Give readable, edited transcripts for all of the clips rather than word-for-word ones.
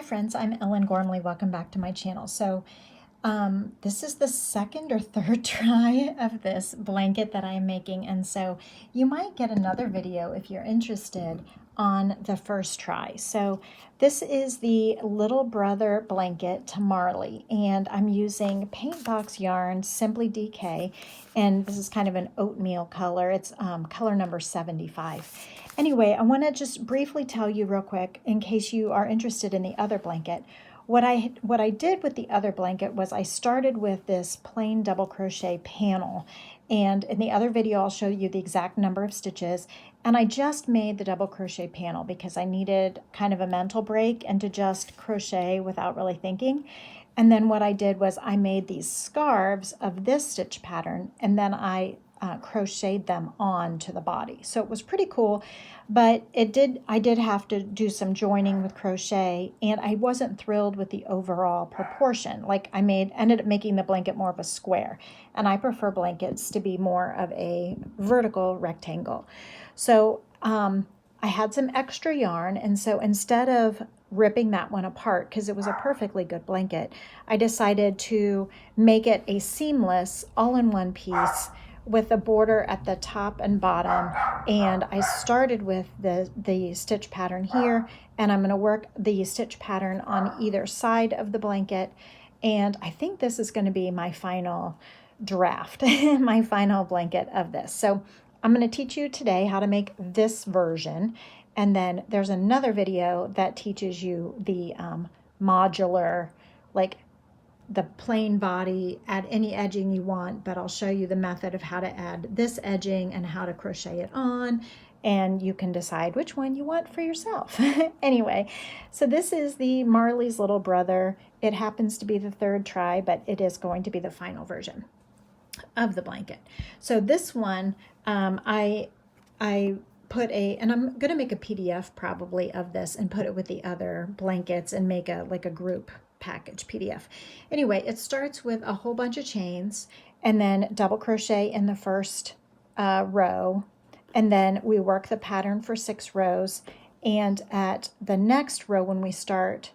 friends, I'm Ellen Gormley. Welcome back to my channel. This is the second or third try of this blanket that I'm making, and so you might get another video if you're interested on the first try. So this is the little brother blanket to Marlee, and I'm using paint box yarn, Simply DK, and this is kind of an oatmeal color. It's color number 75. Anyway, I want to just briefly tell you real quick, in case you are interested in the other blanket. What I did with the other blanket was I started with this plain double crochet panel, and in the other video I'll show you the exact number of stitches, and I just made the double crochet panel because I needed kind of a mental break and to just crochet without really thinking. And then what I did was I made these scarves of this stitch pattern, and then I crocheted them onto the body. So it was pretty cool, but I did have to do some joining with crochet, and I wasn't thrilled with the overall proportion. Like ended up making the blanket more of a square, and I prefer blankets to be more of a vertical rectangle. So I had some extra yarn, and so instead of ripping that one apart, because it was a perfectly good blanket, I decided to make it a seamless all-in-one piece with a border at the top and bottom. And I started with the stitch pattern here, and I'm going to work the stitch pattern on either side of the blanket, and I think this is going to be my final draft, my final blanket of this. So I'm going to teach you today how to make this version, and then there's another video that teaches you the modular, like the plain body, add any edging you want, but I'll show you the method of how to add this edging and how to crochet it on, and you can decide which one you want for yourself. Anyway, so this is the Marlee's little brother. It happens to be the third try, but it is going to be the final version of the blanket. So this one, I put and I'm going to make a PDF probably of this and put it with the other blankets and make a group package PDF. Anyway, it starts with a whole bunch of chains, and then double crochet in the first row, and then we work the pattern for 6 rows, and at the next row when we start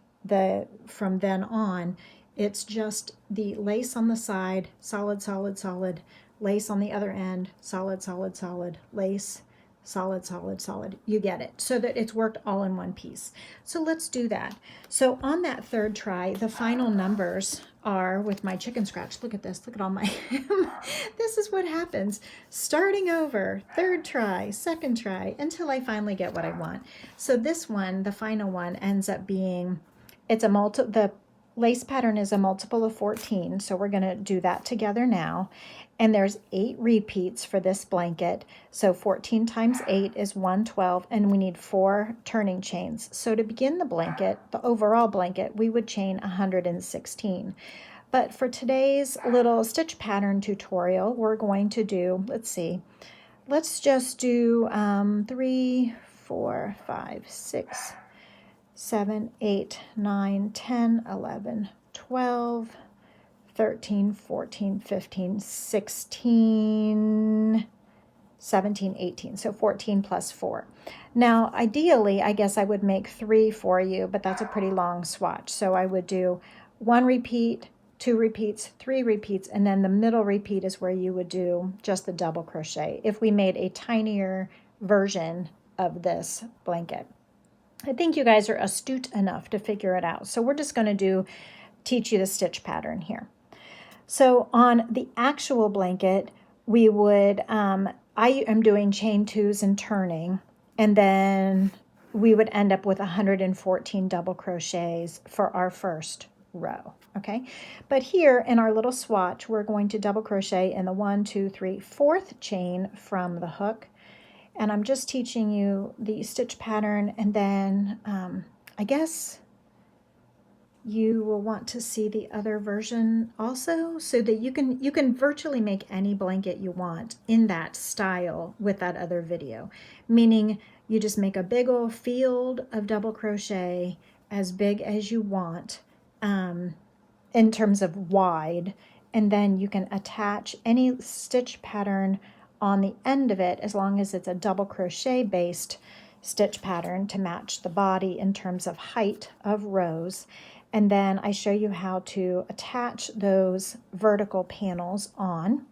from then on, it's just the lace on the side, solid, solid, solid, lace on the other end, solid, solid, solid, lace, solid, solid, solid. You get it, so that it's worked all in one piece. So let's do that. So on that third try, the final numbers are with my chicken scratch. Look at this. Look at all my this is what happens. Starting over, third try, second try, until I finally get what I want. So this one, the final one, ends up being, the lace pattern is a multiple of 14, so we're going to do that together now. And there's 8 repeats for this blanket, so 14 times 8 is 112, and we need 4 turning chains. So to begin the blanket, the overall blanket, we would chain 116. But for today's little stitch pattern tutorial, we're going to do, let's just do 3, 4, 5, 6, 7, 8, 9, 10, 11, 12, 13, 14, 15, 16, 17, 18. So 14 plus 4. Now, ideally, I guess I would make 3 for you, but that's a pretty long swatch. So I would do 1 repeat, 2 repeats, 3 repeats, and then the middle repeat is where you would do just the double crochet if we made a tinier version of this blanket. I think you guys are astute enough to figure it out. So we're just going to teach you the stitch pattern here. So on the actual blanket, we would, I am doing chain 2s and turning, and then we would end up with 114 double crochets for our first row, okay? But here in our little swatch, we're going to double crochet in the 1, 2, 3, 4th chain from the hook, and I'm just teaching you the stitch pattern, and then I guess you will want to see the other version also, so that you can virtually make any blanket you want in that style with that other video, meaning you just make a big old field of double crochet as big as you want in terms of wide, and then you can attach any stitch pattern on the end of it as long as it's a double crochet based stitch pattern to match the body in terms of height of rows. And then I show you how to attach those vertical panels on.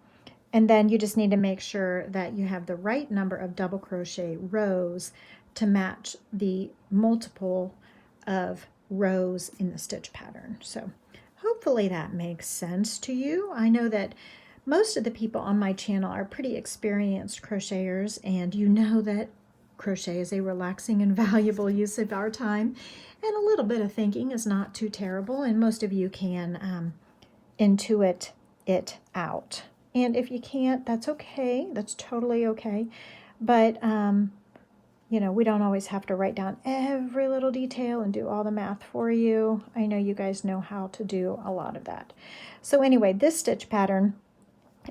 And then you just need to make sure that you have the right number of double crochet rows to match the multiple of rows in the stitch pattern. So hopefully that makes sense to you. I know that most of the people on my channel are pretty experienced crocheters, and you know that crochet is a relaxing and valuable use of our time, and a little bit of thinking is not too terrible, and most of you can intuit it out. And if you can't, that's okay. That's totally okay. But, you know, we don't always have to write down every little detail and do all the math for you. I know you guys know how to do a lot of that. So anyway, this stitch pattern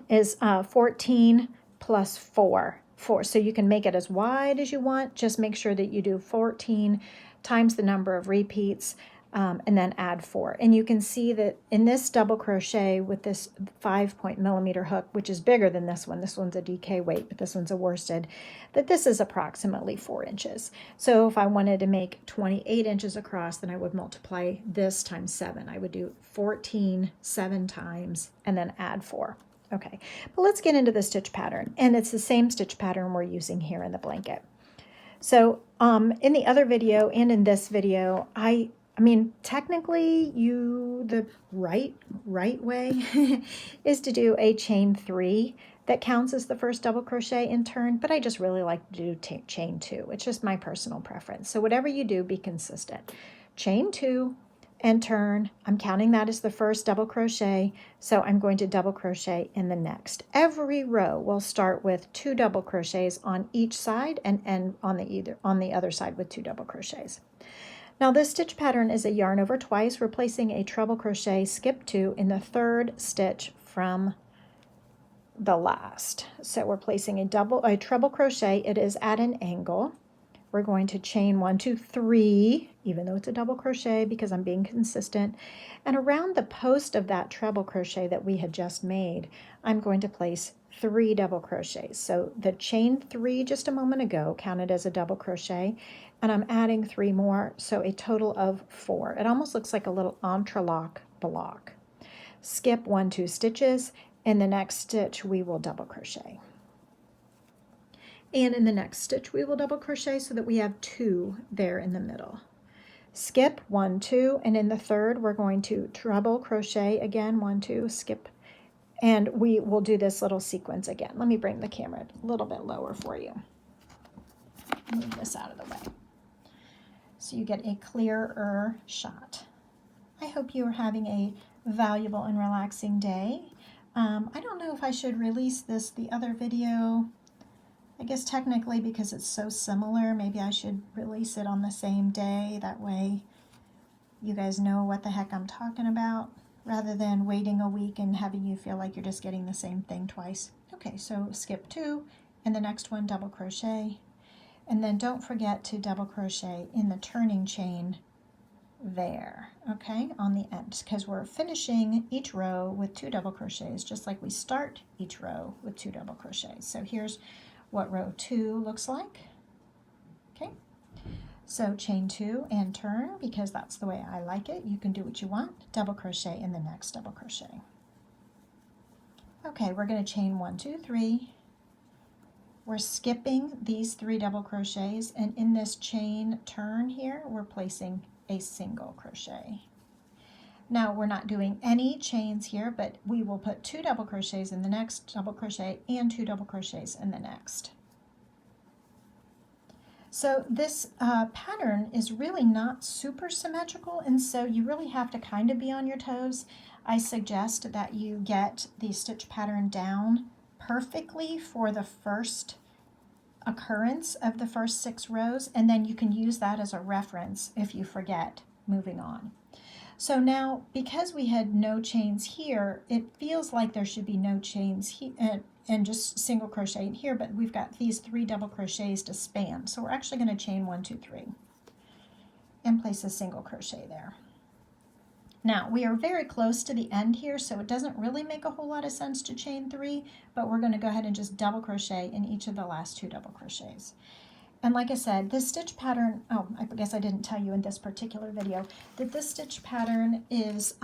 is 14 plus 4. So you can make it as wide as you want. Just make sure that you do 14 times the number of repeats, and then add 4. And you can see that in this double crochet with this 5-point-millimeter hook, which is bigger than this one's a DK weight, but this one's a worsted, that this is approximately 4 inches. So if I wanted to make 28 inches across, then I would multiply this times 7. I would do 14 7 times and then add 4. Okay, but let's get into the stitch pattern. And it's the same stitch pattern we're using here in the blanket. So in the other video and in this video, I mean, technically the right way is to do a chain 3 that counts as the first double crochet in turn, but I just really like to do chain 2. It's just my personal preference. So whatever you do, be consistent. Chain 2 and turn. I'm counting that as the first double crochet, so I'm going to double crochet in the next. Every row will start with 2 double crochets on each side and end on the other side with 2 double crochets. Now this stitch pattern is a yarn over twice. We're placing a treble crochet, skip 2 in the 3rd stitch from the last. So we're placing a treble crochet. It is at an angle. We're going to chain 1, 2, 3, even though it's a double crochet because I'm being consistent. And around the post of that treble crochet that we had just made, I'm going to place 3 double crochets. So the chain 3 just a moment ago counted as a double crochet, and I'm adding 3 more, so a total of 4. It almost looks like a little entrelac block. Skip 1, 2 stitches. In the next stitch, we will double crochet. And in the next stitch, we will double crochet so that we have 2 there in the middle. Skip 1, 2, and in the 3rd, we're going to treble crochet again, 1, 2, skip, and we will do this little sequence again. Let me bring the camera a little bit lower for you. Move this out of the way so you get a clearer shot. I hope you are having a valuable and relaxing day. I don't know if I should release the other video. I guess technically because it's so similar, maybe I should release it on the same day. That way you guys know what the heck I'm talking about, rather than waiting a week and having you feel like you're just getting the same thing twice. Okay, so skip 2, and the next one double crochet. And then don't forget to double crochet in the turning chain there, okay, on the end, because we're finishing each row with 2 double crochets, just like we start each row with 2 double crochets. So here's what row 2 looks like. Okay, so chain 2 and turn, because that's the way I like it. You can do what you want. Double crochet in the next double crochet. Okay, we're going to chain 1, 2, 3. We're skipping these 3 double crochets, and in this chain turn here, we're placing a single crochet. Now we're not doing any chains here, but we will put 2 double crochets in the next double crochet and 2 double crochets in the next. So this pattern is really not super symmetrical, and so you really have to kind of be on your toes. I suggest that you get the stitch pattern down perfectly for the first occurrence of the first 6 rows, and then you can use that as a reference if you forget moving on. So now, because we had no chains here, it feels like there should be no chains here and just single crochet in here, but we've got these 3 double crochets to span. So we're actually going to chain 1, 2, 3 and place a single crochet there. Now we are very close to the end here, so it doesn't really make a whole lot of sense to chain 3, but we're going to go ahead and just double crochet in each of the last 2 double crochets. And like I said, this stitch pattern, oh, I guess I didn't tell you in this particular video, that this stitch pattern is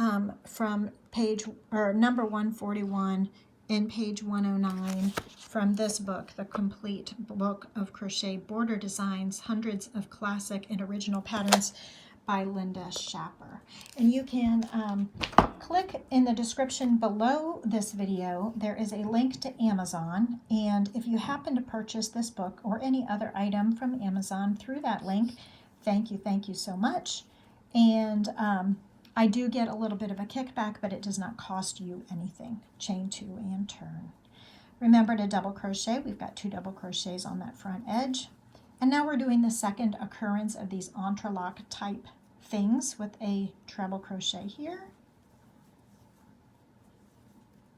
from page, or number 141 in page 109 from this book, The Complete Book of Crochet Border Designs, Hundreds of Classic and Original Patterns by Linda Schapper. And you can click in the description below this video. There is a link to Amazon, and if you happen to purchase this book or any other item from Amazon through that link, thank you so much. And I do get a little bit of a kickback, but it does not cost you anything. Chain 2 and turn. Remember to double crochet. We've got 2 double crochets on that front edge. And now we're doing the second occurrence of these entrelac type things with a treble crochet here.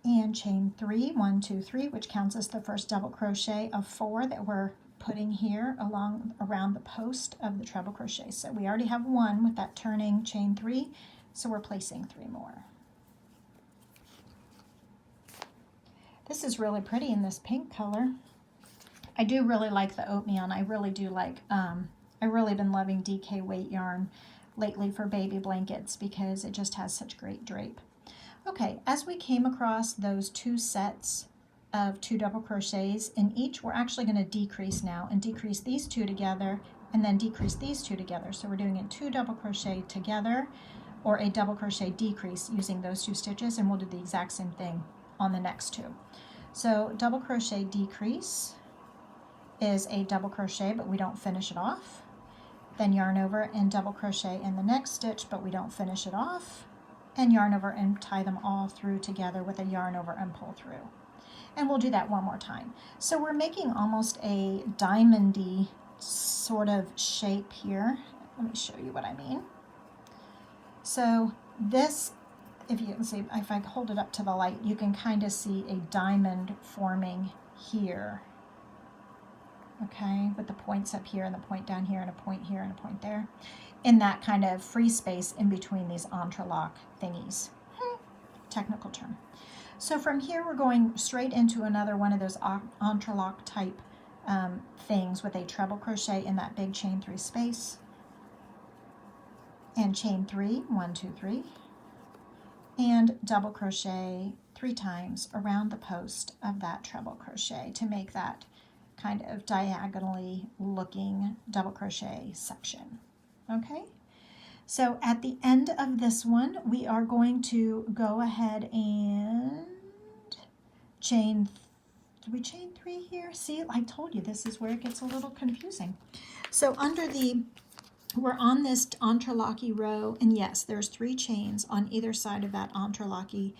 And chain 3, 1, 2, 3, which counts as the first double crochet of 4 that we're putting here around the post of the treble crochet. So we already have 1 with that turning chain 3, so we're placing 3 more. This is really pretty in this pink color. I do really like the oatmeal, and I really do like, I've really been loving DK weight yarn lately for baby blankets because it just has such great drape. Okay, as we came across those 2 sets of 2 double crochets in each, we're actually going to decrease now and decrease these 2 together and then decrease these 2 together. So we're doing a 2 double crochet together or a double crochet decrease using those 2 stitches, and we'll do the exact same thing on the next 2. So double crochet decrease is a double crochet, but we don't finish it off. Then yarn over and double crochet in the next stitch, but we don't finish it off. And yarn over and tie them all through together with a yarn over and pull through. And we'll do that one more time. So we're making almost a diamondy sort of shape here. Let me show you what I mean. So this, if you can see, if I hold it up to the light, you can kind of see a diamond forming here. Okay, with the points up here and the point down here and a point here and a point there, in that kind of free space in between these entrelac thingies. Technical term. So from here we're going straight into another one of those entrelac type things with a treble crochet in that big chain 3 space. And chain 3, 1, 2, 3. And double crochet 3 times around the post of that treble crochet to make that kind of diagonally looking double crochet section. Okay, so at the end of this one, we are going to go ahead and chain, did we chain 3 here? See, I told you this is where it gets a little confusing. So under the, we're on this entrelacy row, and yes, there's 3 chains on either side of that entrelacy.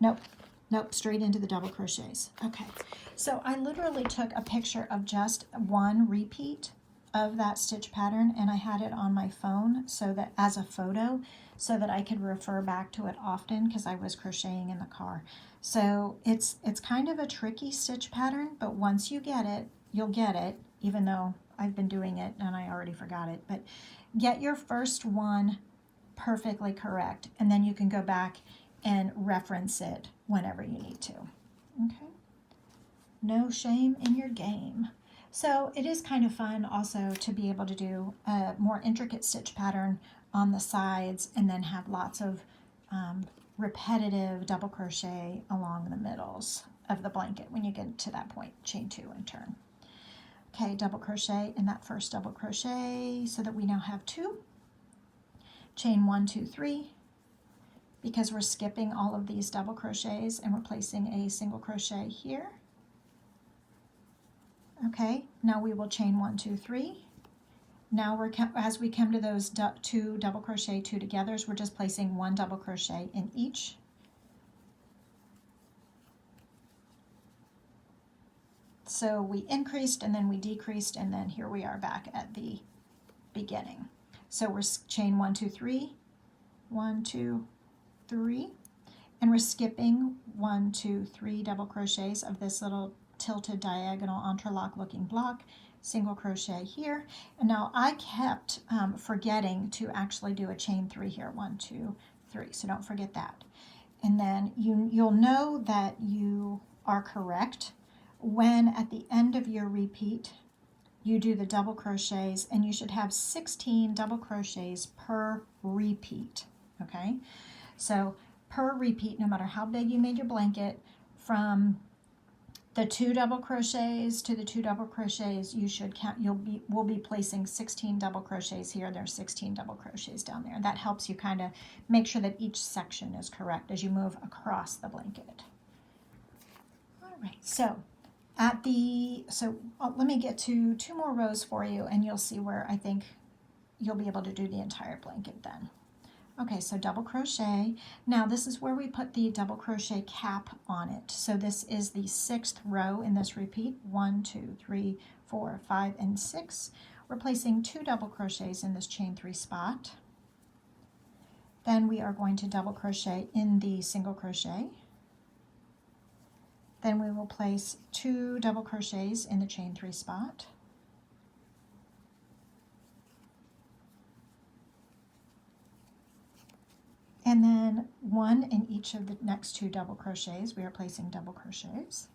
Nope, straight into the double crochets. Okay, so I literally took a picture of just 1 repeat of that stitch pattern, and I had it on my phone so that as a photo, so that I could refer back to it often because I was crocheting in the car. So it's kind of a tricky stitch pattern, but once you get it, you'll get it, even though I've been doing it and I already forgot it. But get your first one perfectly correct, and then you can go back and reference it whenever you need to. Okay, no shame in your game. So it is kind of fun also to be able to do a more intricate stitch pattern on the sides and then have lots of repetitive double crochet along the middles of the blanket when you get to that point. Chain 2 and turn. Okay, double crochet in that first double crochet so that we now have 2. Chain 1, 2, 3. Because we're skipping all of these double crochets and we're placing a single crochet here. Okay, now we will chain 1, 2, 3. Now as we come to those 2 double crochet 2 togethers, we're just placing 1 double crochet in each. So we increased and then we decreased, and then here we are back at the beginning. So we're chain 1, 2, 3, 1, 2, 3, and we're skipping 1, 2, 3 double crochets of this little tilted diagonal entrelac looking block, single crochet here. And now I kept forgetting to actually do a chain 3 here, 1, 2, 3, so don't forget that. And then you'll know that you are correct when at the end of your repeat, you do the double crochets, and you should have 16 double crochets per repeat, okay? So per repeat, no matter how big you made your blanket, from the 2 double crochets to the 2 double crochets, you should count, we'll be placing 16 double crochets here. There's 16 double crochets down there. That helps you kind of make sure that each section is correct as you move across the blanket. All right, so let me get to 2 more rows for you, and you'll see where I think you'll be able to do the entire blanket then. Okay, so double crochet. Now this is where we put the double crochet cap on it. So this is the 6th row in this repeat. 1, 2, 3, 4, 5, and 6. We're placing 2 double crochets in this chain 3 spot. Then we are going to double crochet in the single crochet. Then we will place 2 double crochets in the chain 3 spot. And then 1 in each of the next 2 double crochets, we are placing double crochets.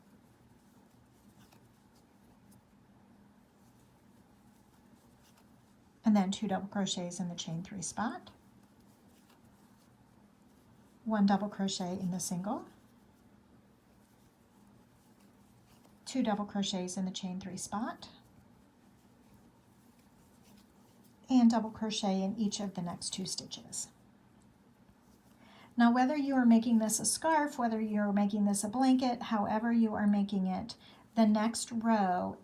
And then 2 double crochets in the chain 3 spot. 1 double crochet in the single. 2 double crochets in the chain 3 spot. And double crochet in each of the next 2 stitches. Now, whether you are making this a scarf, whether you're making this a blanket, however you are making it, the next row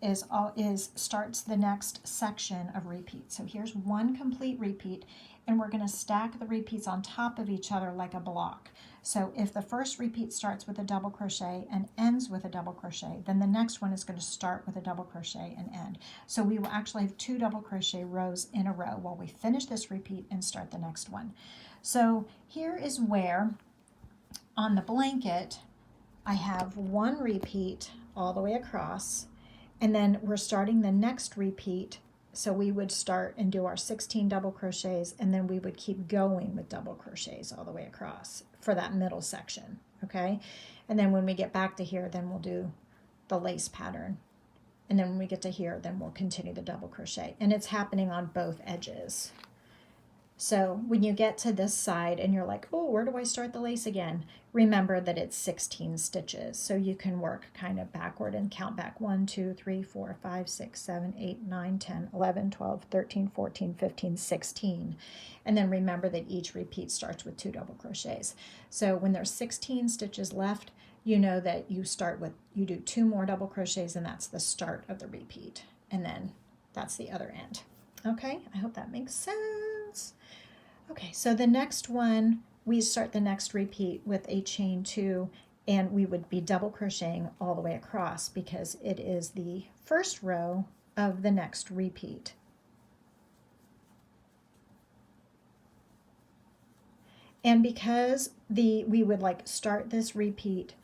starts the next section of repeat. So here's 1 complete repeat, and we're going to stack the repeats on top of each other like a block. So if the first repeat starts with a double crochet and ends with a double crochet, then the next one is going to start with a double crochet and end. So we will actually have 2 double crochet rows in a row while we finish this repeat and start the next one. So here is where on the blanket I have 1 repeat all the way across, and then we're starting the next repeat. So we would start and do our 16 double crochets, and then we would keep going with double crochets all the way across for that middle section, okay? And then when we get back to here, then we'll do the lace pattern. And then when we get to here, then we'll continue the double crochet. And it's happening on both edges. So when you get to this side and you're like, oh, where do I start the lace again? Remember that it's 16 stitches. So you can work kind of backward and count back 1, 2, 3, 4, 5, 6, 7, 8, 9, 10, 11, 12, 13, 14, 15, 16. And then remember that each repeat starts with 2 double crochets. So when there's 16 stitches left, you know that you do 2 more double crochets, and that's the start of the repeat. And then that's the other end. Okay, I hope that makes sense. Okay, so the next one, we start the next repeat with a chain 2, and we would be double crocheting all the way across because it is the first row of the next repeat. And because we would like start this repeat,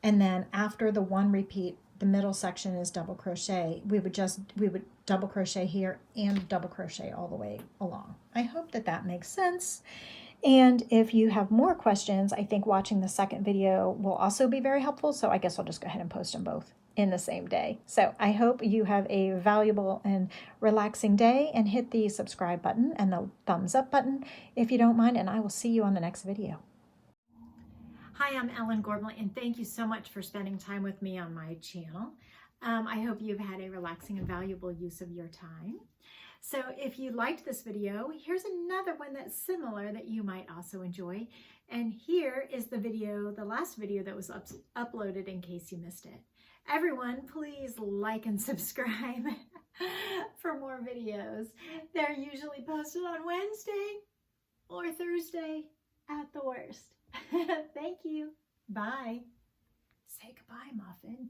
and then after the 1 repeat, the middle section is double crochet, we would double crochet here and double crochet all the way along. I hope that that makes sense. And if you have more questions, I think watching the second video will also be very helpful. So I guess I'll just go ahead and post them both in the same day. So I hope you have a valuable and relaxing day, and hit the subscribe button and the thumbs up button if you don't mind, and I will see you on the next video. Hi, I'm Gormley, and thank you so much for spending time with me on my channel. I hope you've had a relaxing and valuable use of your time. So if you liked this video, here's another one that's similar that you might also enjoy. And here is the video, the last video that was uploaded in case you missed it. Everyone, please like and subscribe for more videos. They're usually posted on Wednesday or Thursday at the worst. Thank you. Bye. Say goodbye, Muffin.